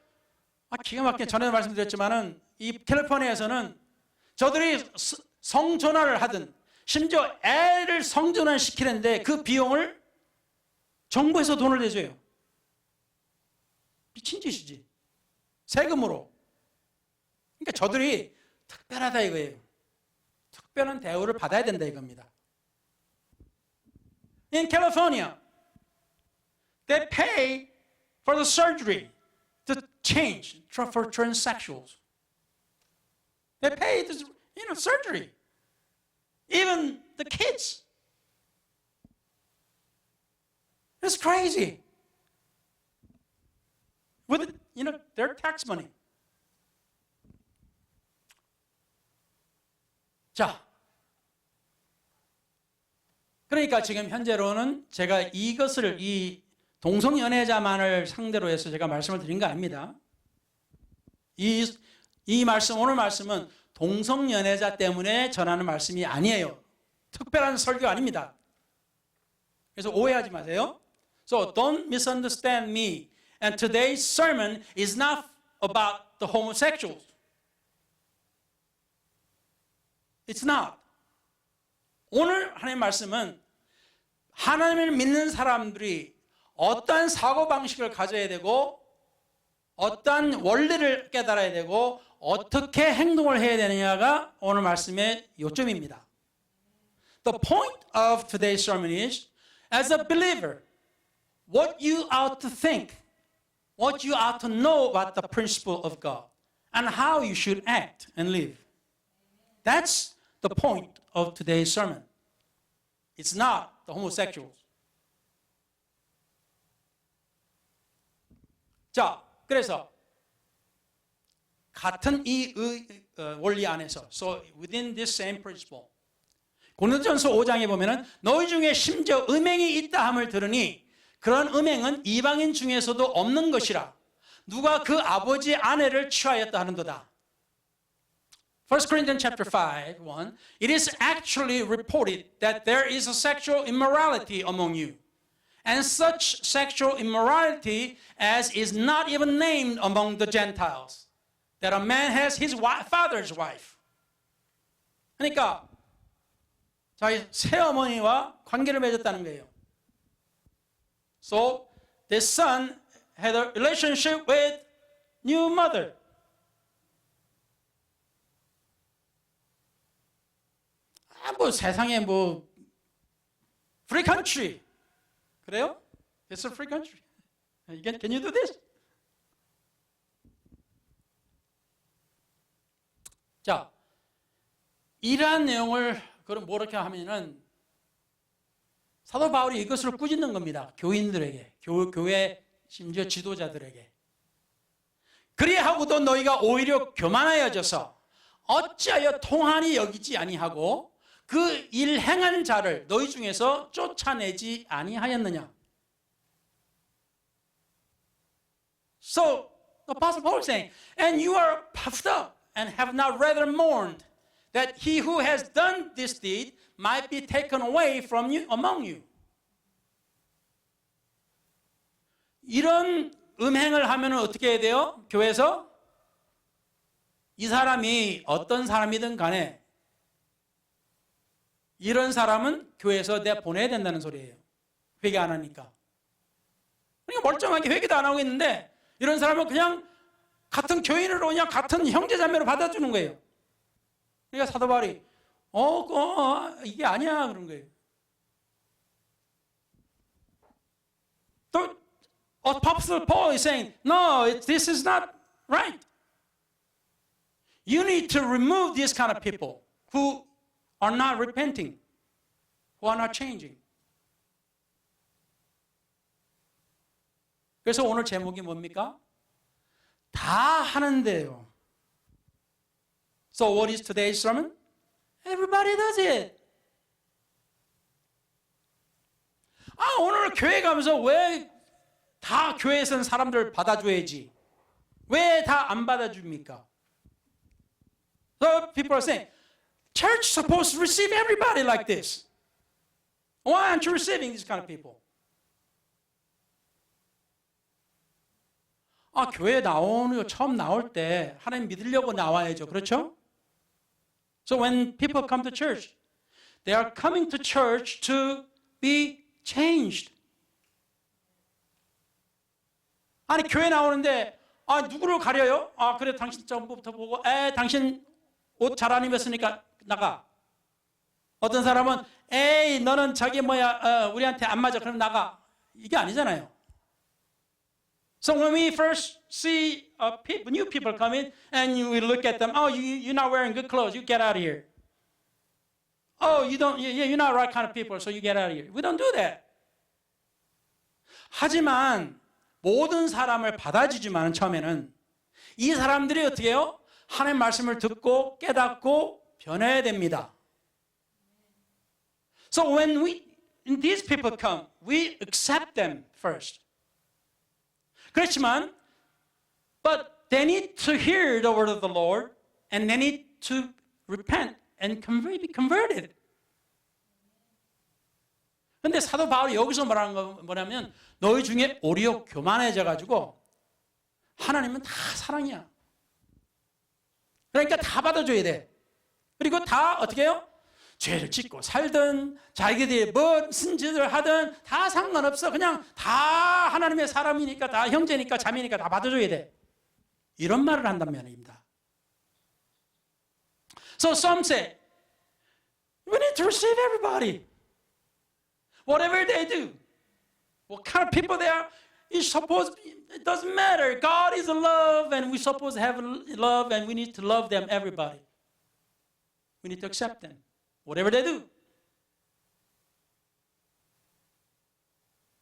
기가 막히게 전에도 말씀드렸지만은 이 캘리포니아에서는 저들이 성전환을 하든 심지어 애를 성전환 시키는데 그 비용을 정부에서 돈을 내줘요. 미친 짓이지. 세금으로. 그러니까 저들이 특별하다 이거예요. 특별한 대우를 받아야 된다 이겁니다. In California, they pay for the surgery to change for transsexuals. They pay the surgery. Even the kids. It's crazy. With their tax money. 자, 그러니까 지금 현재로는 제가 이것을 이 동성연애자만을 상대로 해서 제가 말씀을 드린 거 아닙니다. 이 말씀, 오늘 말씀은 동성연애자 때문에 전하는 말씀이 아니에요. 특별한 설교 아닙니다. 그래서 오해하지 마세요. So don't misunderstand me. And today's sermon is not about the homosexuals. It's not. 오늘 하나님의 말씀은 하나님을 믿는 사람들이 어떠한 사고방식을 가져야 되고 어떠한 원리를 깨달아야 되고 어떻게 행동을 해야 되느냐가 오늘 말씀의 요점입니다. The point of today's sermon is, as a believer, what you ought to think, what you ought to know about the principle of God, and how you should act and live. That's the point of today's sermon. It's not the homosexuals. 자, 그래서 같은 이 원리 안에서, so within this same principle, 고린도전서 5장에 보면은 너희 중에 심지어 음행이 있다 함을 들으니 그런 음행은 이방인 중에서도 없는 것이라. 누가 그 아버지 아내를 취하였다 하는도다. 1 Corinthians chapter 5, 1, it is actually reported that there is a sexual immorality among you, and such sexual immorality as is not even named among the Gentiles, that a man has his father's wife. 그러니까 자기 새어머니와 관계를 맺었다는 거예요. So the son had a relationship with new mother. 뭐 세상에 뭐 free country 그래요? It's a free country. Can you do this? 자, 이러한 내용을 그럼 뭐렇게 하면은 사도 바울이 이것을 꾸짖는 겁니다. 교인들에게, 교회 심지어 지도자들에게. 그리하고도 너희가 오히려 교만하여져서 어찌하여 통한이 여기지 아니하고 그 일 행한 자를 너희 중에서 쫓아내지 아니하였느냐. So the Apostle Paul is saying, and you are puffed up and have not rather mourned that he who has done this deed might be taken away from you among you. 이런 음행을 하면 어떻게 해야 돼요? 교회에서 이 사람이 어떤 사람이든 간에 이런 사람은 교회에서 내가 보내야 된다는 소리예요. 회개 안 하니까. 그러니까 멀쩡하게 회개도 안 하고 있는데 이런 사람은 그냥 같은 교인으로 그냥 같은 형제자매로 받아주는 거예요. 그러니까 사도 바울이 이게 아니야 그런 거예요. 또 Apostle Paul is saying, no, this is not right. You need to remove these kind of people who are not repenting, who are not changing. 그래서 오늘 제목이 뭡니까? 다 하는데요. So what is today's sermon? Everybody does it. 오늘 교회 가면서 왜 다 교회에서는 사람들 받아줘야지? 왜 다 안 받아줍니까? So people are saying, church is supposed to receive everybody like this. Why aren't you receiving these kind of people? 교회 처음 나올 때 하나님 믿으려고 나와야죠. 그렇죠? So when people come to church, they are coming to church to be changed. 아니 교회 나오는데 누구를 가려요? 그래 당신 전부터 보고 당신 옷 잘 안 입었으니까 나가. 어떤 사람은 너는 우리한테 안 맞아 그럼 나가. 이게 아니잖아요. So when we first see new people come in and we look at them, you're not wearing good clothes, you get out of here. You're not right kind of people, so you get out of here. We don't do that. 하지만 모든 사람을 받아주지만 처음에는 이 사람들이 어떻게 해요? 하나님의 말씀을 듣고 깨닫고 변해야 됩니다. So when these people come, we accept them first. 그렇지만, but they need to hear the word of the Lord and they need to repent and be converted. 근데 사도 바울이 여기서 말하는 건 뭐냐면 너희 중에 오히려 교만해져가지고 하나님은 다 사랑이야. 그러니까 다 받아줘야 돼. 그리고 다 어떻게 해요? 죄를 짓고 살든 자기들이 무슨 짓을 하든 다 상관없어. 그냥 다 하나님의 사람이니까 다 형제니까 자매니까 다 받아줘야 돼. 이런 말을 한단 말입니다. So some say, we need to receive everybody. Whatever they do, what kind of people they are, it doesn't matter. God is love and we're supposed to have love and we need to love them, everybody. We need to accept them. Whatever they do.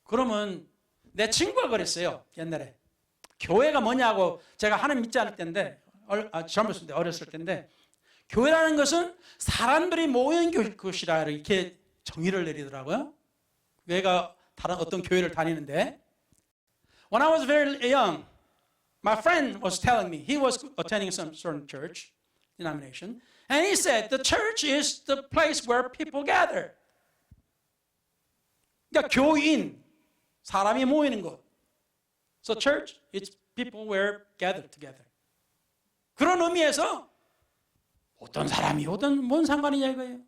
그러면 내 친구가 그랬어요. 옛날에. 교회가 뭐냐고 제가 하나님 믿지 않을 때인데 젊었을 때 어렸을 때인데 교회라는 것은 사람들이 모인 곳이라 이렇게 정의를 내리더라고요. 교회가 다른 어떤 교회를 다니는데 When I was very young, my friend was telling me, he was attending some certain church denomination, and he said the church is the place where people gather. 그러니까 교인, 사람이 모이는 곳. So church, it's people where gathered together. 그런 의미에서 어떤 사람이 오든 뭔 상관이냐 이거예요.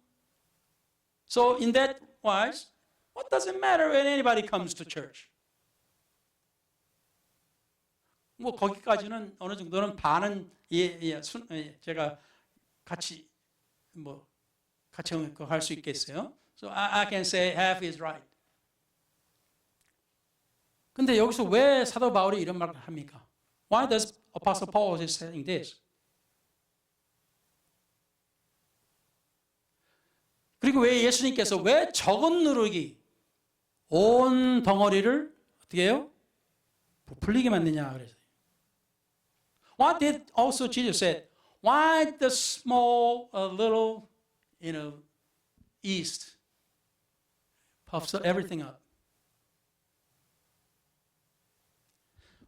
So in that wise, what does it matter when anybody comes to church? 뭐 거기까지는 어느 정도는 반은 제가 같이 할 수 있겠어요. So I can say half is right. 근데 여기서 왜 사도 바울이 이런 말을 합니까? Why does Apostle Paul is saying this? 그리고 왜 예수님께서 왜 적은 누룩이 온 덩어리를 어떻게 해요? 부풀리게 만드냐 그래서. What did also Jesus said? Why the small, little, yeast puffs everything up?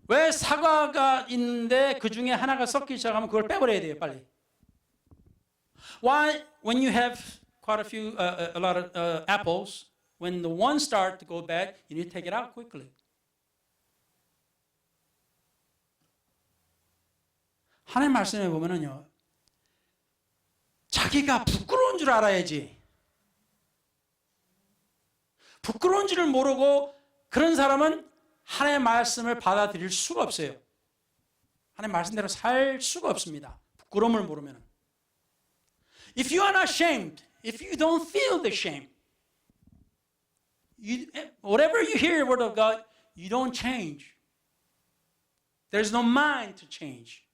왜 사과가 있는데 그 중에 하나가 썩기 시작하면 그걸 빼버려야 돼요, 빨리. Why, when you have quite a lot of apples, when the one start to go bad, you need to take it out quickly. 하나님 말씀에 보면은요, 자기가 부끄러운 줄 알아야지. 부끄러운 줄을 모르고 그런 사람은 하나님의 말씀을 받아들일 수가 없어요. 하나님의 말씀대로 살 수가 없습니다. 부끄러움을 모르면. If you are not ashamed, if you don't feel the shame, whatever you hear the word of God, you don't change. There's no mind to change.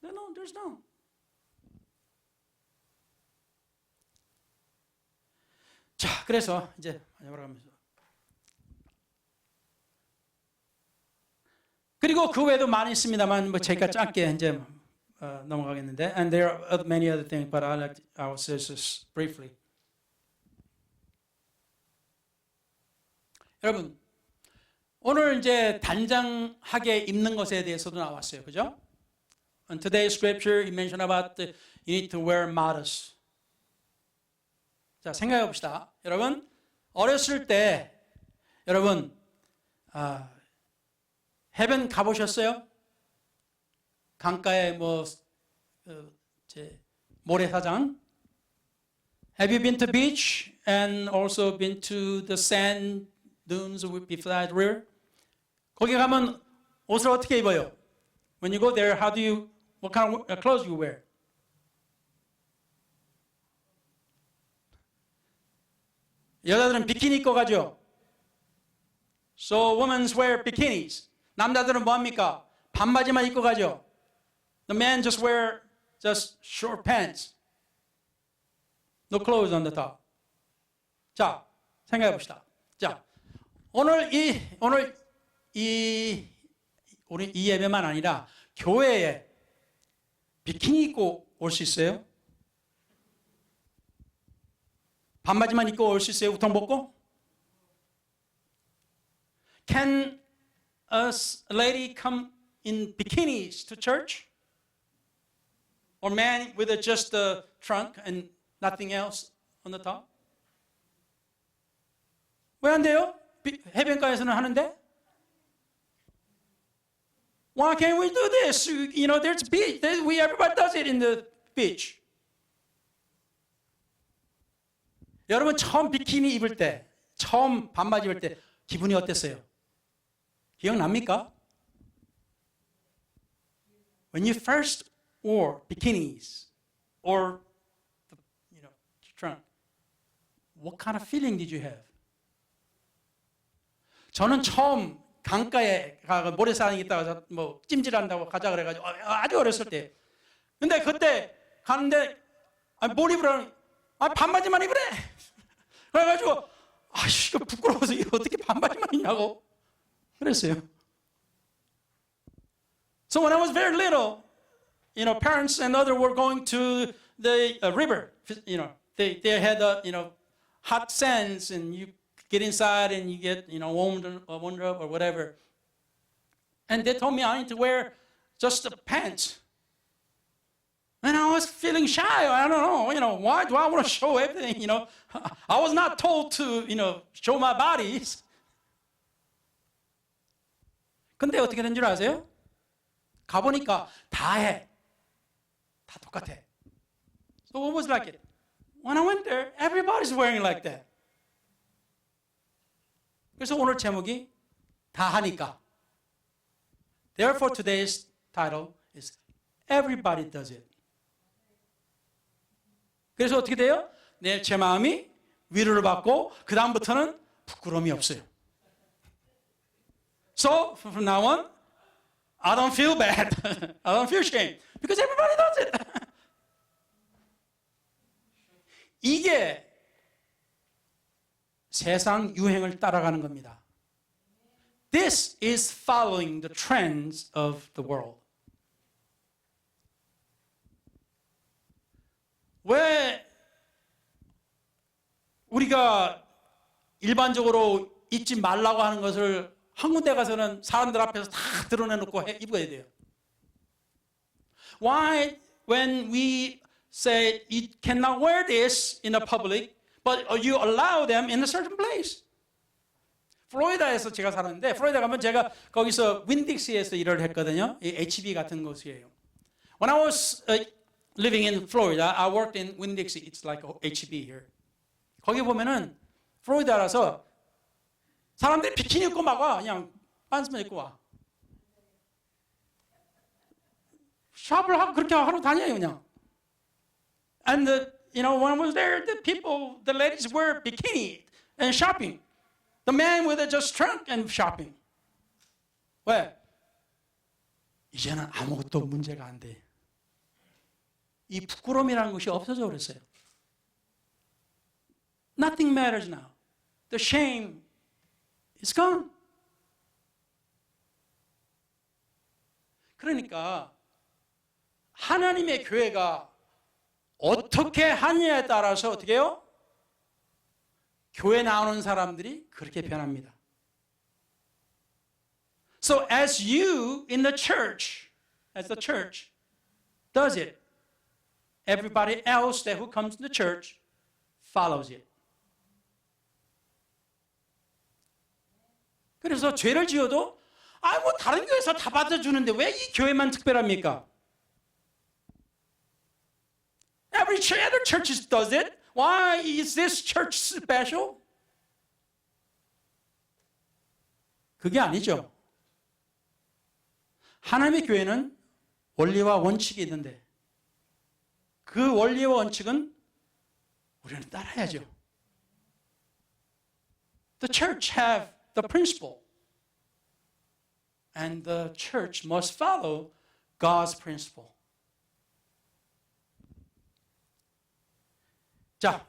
No, there's no. 자, 그래서 이제 마지막으로 그리고 그 외에도 많이 있습니다만 제가 짧게 이제 넘어가겠는데, and there are many other things, but I will say this briefly. 여러분, 오늘 이제 단장하게 입는 것에 대해서도 나왔어요, 그죠? In today's scripture, he mentioned about you need to wear modest. 자, 생각해 봅시다. 여러분, 어렸을 때, 여러분, 해변 가보셨어요? 강가에 모래사장? Have you been to beach and also been to the sand dunes beside the river? 거기 가면 옷을 어떻게 입어요? When you go there, what kind of clothes you wear? 여자들은 비키니 입고 가죠. So women wear bikinis. 남자들은 뭐 합니까? 반바지만 입고 가죠. The men just wear just short pants. No clothes on the top. 자, 생각해 봅시다. 자, 오늘 우리 이 예배만 아니라 교회에 비키니 입고 올 수 있어요? 반바지만 입고 올 수 있어요? 우통 벗고? Can a lady come in bikinis to church? Or man with just a trunk and nothing else on the top? 왜 안 돼요? 해변가에서는 하는데? Why can't we do this? There's beach. Everybody does it in the beach. 여러분 처음 비키니 입을 때, 처음 반바지 입을 때 기분이 어땠어요? 기억납니까? When you first wore bikinis or the trunk, what kind of feeling did you have? 저는 처음 강가에 모래사장에 있다가 찜질한다고 가자 그래가지고 아주 어렸을 때. 근데 그때 가는데 뭘 입으라는 반바지만 입으래. 그래가지고 아씨 이거 부끄러워서 이거 어떻게 반바지만 입냐고 그랬어요. So when I was very little, parents and others were going to the river. They had hot sands, and you get inside and you get warmed up or whatever. And they told me I need to wear just the pants. And I was feeling shy. I don't know, why do I want to show everything? I was not told to, show my bodies. 근데 어떻게 된 줄 아세요? 가보니까 다 해. 다 똑같아. So what was like it? When I went there, everybody's wearing like that. 그래서 오늘 제목이 다 하니까. Therefore, today's title is Everybody Does It. 그래서 어떻게 돼요? 제 마음이 위로를 받고 그 다음부터는 부끄러움이 없어요. So from now on, I don't feel bad. I don't feel shame because everybody does it. 이게 세상 유행을 따라가는 겁니다. This is following the trends of the world. 왜 우리가 일반적으로 입지 말라고 하는 것을 한 군데 가서는 사람들 앞에서 다 드러내놓고 입어야 돼요? Why when we say you cannot wear this in a public, but you allow them in a certain place? 플로리다에서 제가 살았는데 플로리다 가면 제가 거기서 윈딕스에서 일을 했거든요. HB 같은 곳이에요. When I was living in Florida, I worked in Winn-Dixie. It's like HB here. 거기 보면은 플로리다라서 사람들이 비키니 입고 막 와. 그냥 반스만 입고 와. 샵을 하고 그렇게 하러 다녀요 그냥. And when I was there, the ladies wear bikini and shopping. The man with it just trunk and shopping. 왜? 이제는 아무것도 문제가 안 돼. 이 부끄러움이라는 것이 없어져 버렸어요. Nothing matters now. The shame is gone. 그러니까 하나님의 교회가 어떻게 하느냐에 따라서 어떻게 해요? 교회 나오는 사람들이 그렇게 변합니다. So as you in the church, as the church does it, everybody else that who comes to the church follows it. 그래서 죄를 지어도 뭐 다른 교회에서 다 받아주는데 왜 이 교회만 특별합니까? Every other church does it. Why is this church special? 그게 아니죠. 하나님의 교회는 원리와 원칙이 있는데 그 원리와 원칙은 우리는 따라야죠. The church have the principle, and the church must follow God's principle. 자,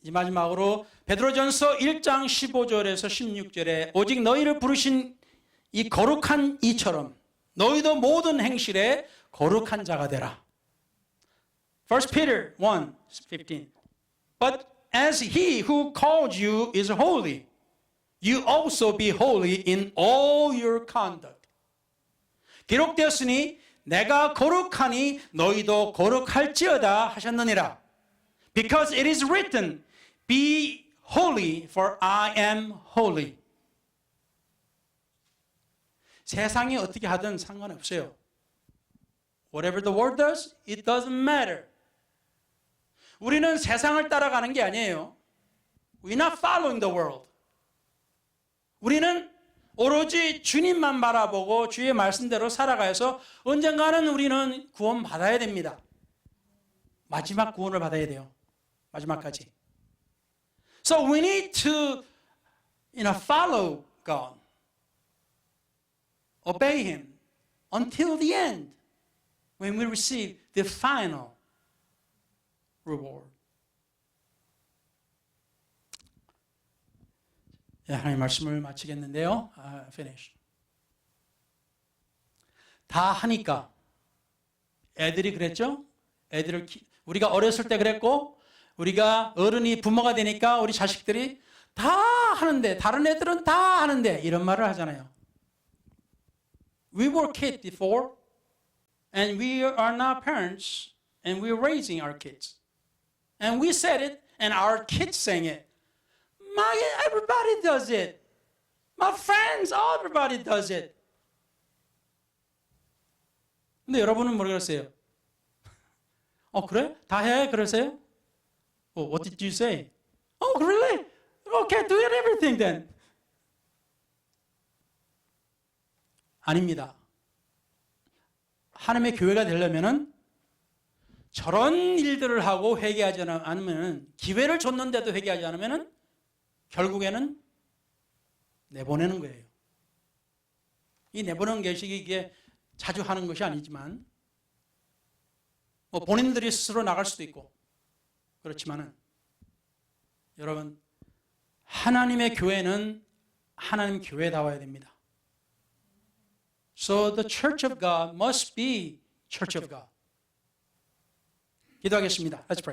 이 마지막으로 베드로전서 1장 15절에서 16절에 오직 너희를 부르신 이 거룩한 이처럼 너희도 모든 행실에 거룩한 자가 되라. 1 Peter 1:15. But as he who called you is holy, you also be holy in all your conduct. 기록되었으니 내가 거룩하니 너희도 거룩할지어다 하셨느니라. Because it is written, be holy, for I am holy. 세상이 어떻게 하든 상관없어요. Whatever the world does, it doesn't matter. 우리는 세상을 따라가는 게 아니에요. We're not following the world. 우리는 오로지 주님만 바라보고 주의 말씀대로 살아가서 언젠가는 우리는 구원 받아야 됩니다. 마지막 구원을 받아야 돼요. 마지막까지. So we need to, follow God, obey Him until the end, when we receive the final reward. 예, 하나님 말씀을 마치겠는데요. finish. 다 하니까 애들이 그랬죠? 우리가 어렸을 때 그랬고 우리가 어른이 부모가 되니까 우리 자식들이 다 하는데 다른 애들은 다 하는데 이런 말을 하잖아요. We were kids before and we are now parents and we are raising our kids. And we said it and our kids sang it. Everybody does it. My friends, everybody does it. 근데 여러분은 뭐라 그랬어요? 그래? 다 해? 그러세요? What did you say? Really? Okay, do it everything then. 아닙니다. 하나님의 교회가 되려면은 저런 일들을 하고 회개하지 않으면 기회를 줬는데도 회개하지 않으면 결국에는 내보내는 거예요. 이 내보내는 계식이 이게 자주 하는 것이 아니지만 본인들이 스스로 나갈 수도 있고 그렇지만은 여러분 하나님의 교회는 하나님 교회다워야 됩니다. So the church of God must be church of God. 기도하겠습니다. Let's pray.